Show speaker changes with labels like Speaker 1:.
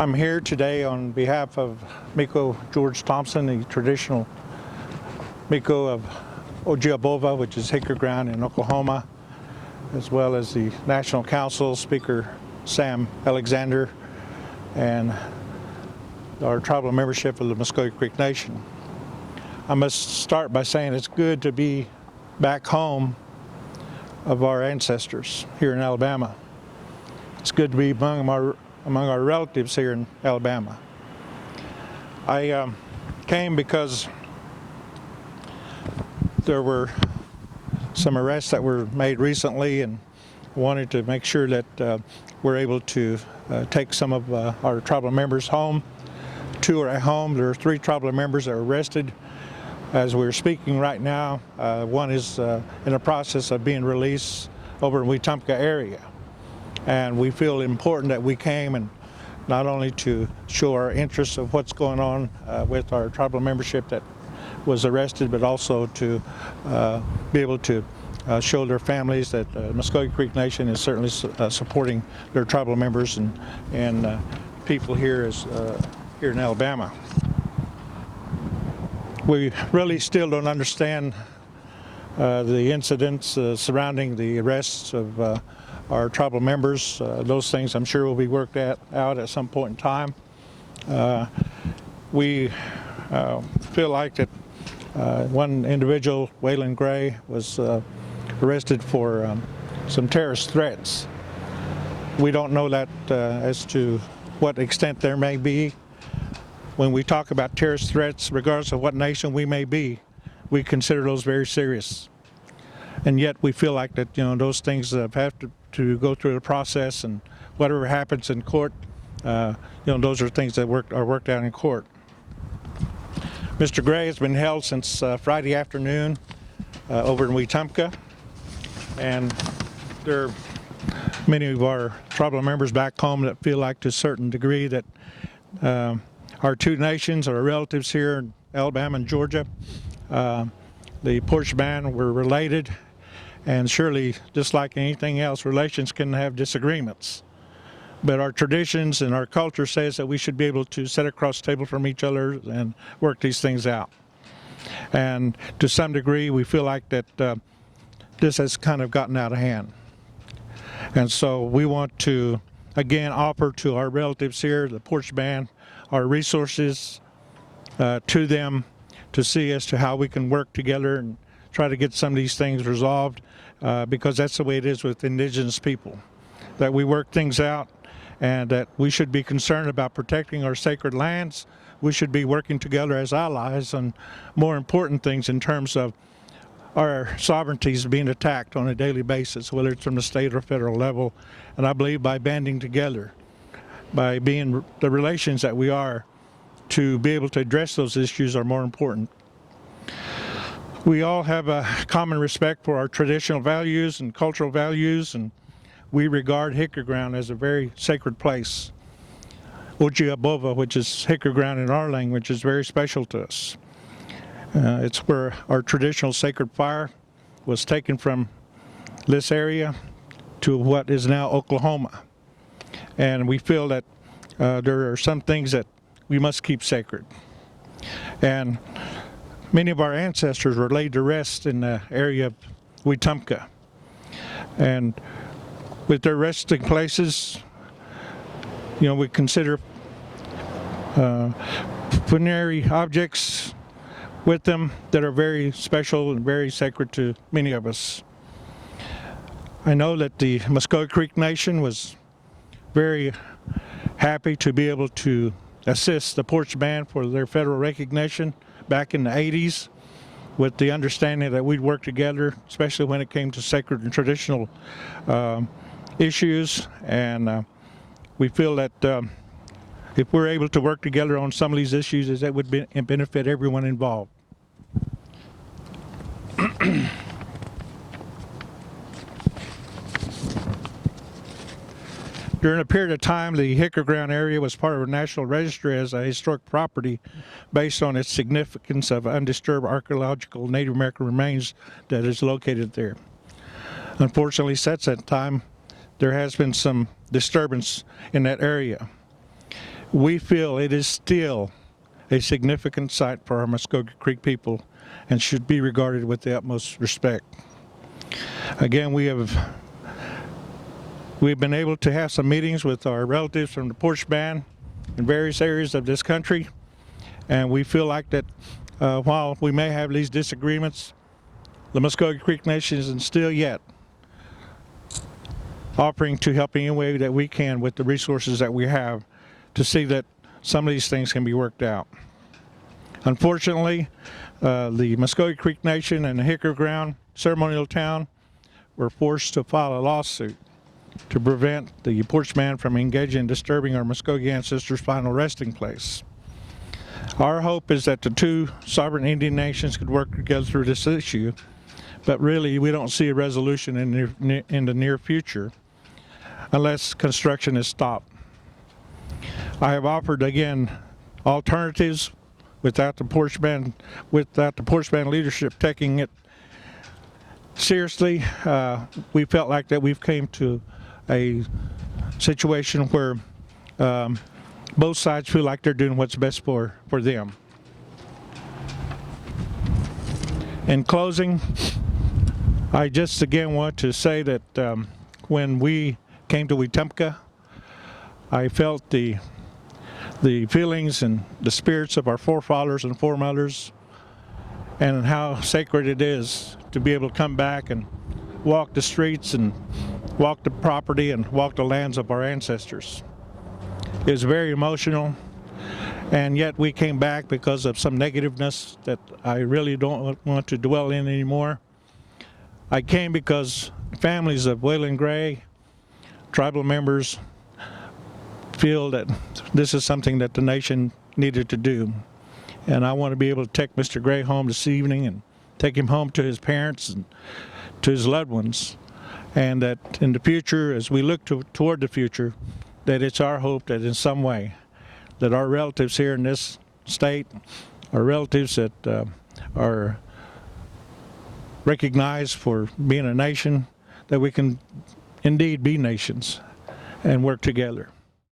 Speaker 1: I'm here today on behalf of Miko George Thompson, the traditional Miko of Ojiabova, which is Hicker Ground in Oklahoma, as well as the National Council Speaker Sam Alexander and our tribal membership of the Muscogee Creek Nation. I must start by saying it's good to be back home of our ancestors here in Alabama. It's good to be among our relatives here in Alabama. I came because there were some arrests that were made recently, and wanted to make sure that we're able to take some of our tribal members home. Two are at home. There are 3 tribal members that were arrested as we're speaking right now. One is in the process of being released over in Wetumpka area. And we feel important that we came, and not only to show our interest of what's going on with our tribal membership that was arrested, but also to be able to show their families that Muscogee Creek Nation is certainly supporting their tribal members and people here here in Alabama. We really still don't understand the incidents surrounding the arrests of our tribal members. Those things I'm sure will be worked out at some point in time. We feel like that one individual, Wayland Gray, was arrested for some terrorist threats. We don't know that as to what extent there may be. When we talk about terrorist threats, regardless of what nation we may be, we consider those very serious. And yet we feel like that, those things have to go through the process, and whatever happens in court, those are things that are worked out in court. Mr. Gray has been held since Friday afternoon over in Wetumpka, and there are many of our tribal members back home that feel like to a certain degree that our two nations, our relatives here in Alabama and Georgia, the Porch Band, were related. And surely, just like anything else, relations can have disagreements. But our traditions and our culture says that we should be able to sit across the table from each other and work these things out. And to some degree, we feel like that this has kind of gotten out of hand. And so we want to, again, offer to our relatives here, the Porch Band, our resources to them to see as to how we can work together and try to get some of these things resolved, because that's the way it is with indigenous people, that we work things out, and that we should be concerned about protecting our sacred lands. We should be working together as allies on more important things in terms of our sovereignties being attacked on a daily basis, whether it's from the state or federal level. And I believe by banding together, by being the relations that we are, to be able to address those issues are more important. We all have a common respect for our traditional values and cultural values, and we regard Hicker Ground as a very sacred place. Ojiabova, which is Hicker Ground in our language, is very special to us. It's where our traditional sacred fire was taken from this area to what is now Oklahoma. And we feel that there are some things that we must keep sacred. And many of our ancestors were laid to rest in the area of Wetumpka. And with their resting places, we consider funerary objects with them that are very special and very sacred to many of us. I know that the Muscogee Creek Nation was very happy to be able to assist the Porch Band for their federal recognition back in the 80s, with the understanding that we'd work together, especially when it came to sacred and traditional issues. And we feel that if we're able to work together on some of these issues, that would benefit everyone involved. During a period of time, the Hicker Ground area was part of a national registry as a historic property based on its significance of undisturbed archaeological Native American remains that is located there. Unfortunately, since that time, there has been some disturbance in that area. we feel it is still a significant site for our Muscogee Creek people and should be regarded with the utmost respect. Again, we've been able to have some meetings with our relatives from the Porch Band in various areas of this country, and we feel like that while we may have these disagreements, the Muscogee Creek Nation is still yet offering to help any way that we can with the resources that we have to see that some of these things can be worked out. Unfortunately, the Muscogee Creek Nation and the Hicker Ground ceremonial town were forced to file a lawsuit to prevent the Porch Man from engaging in disturbing our Muscogee ancestors' final resting place. Our hope is that the two sovereign Indian nations could work together through this issue, but really we don't see a resolution in the near future unless construction is stopped. I have offered, again, alternatives without the Porch Band leadership taking it seriously. We felt like that we've came to a situation where both sides feel like they're doing what's best for them. In closing, I just again want to say that when we came to Wetumpka, I felt the feelings and the spirits of our forefathers and foremothers, and how sacred it is to be able to come back and walk the streets and walk the property and walk the lands of our ancestors. It was very emotional, and yet we came back because of some negativeness that I really don't want to dwell in anymore. I came because families of Wayland Gray, tribal members, feel that this is something that the nation needed to do. And I want to be able to take Mr. Gray home this evening and take him home to his parents and to his loved ones. And that in the future, as we look toward the future, that it's our hope that in some way that our relatives here in this state, our relatives that are recognized for being a nation, that we can indeed be nations and work together.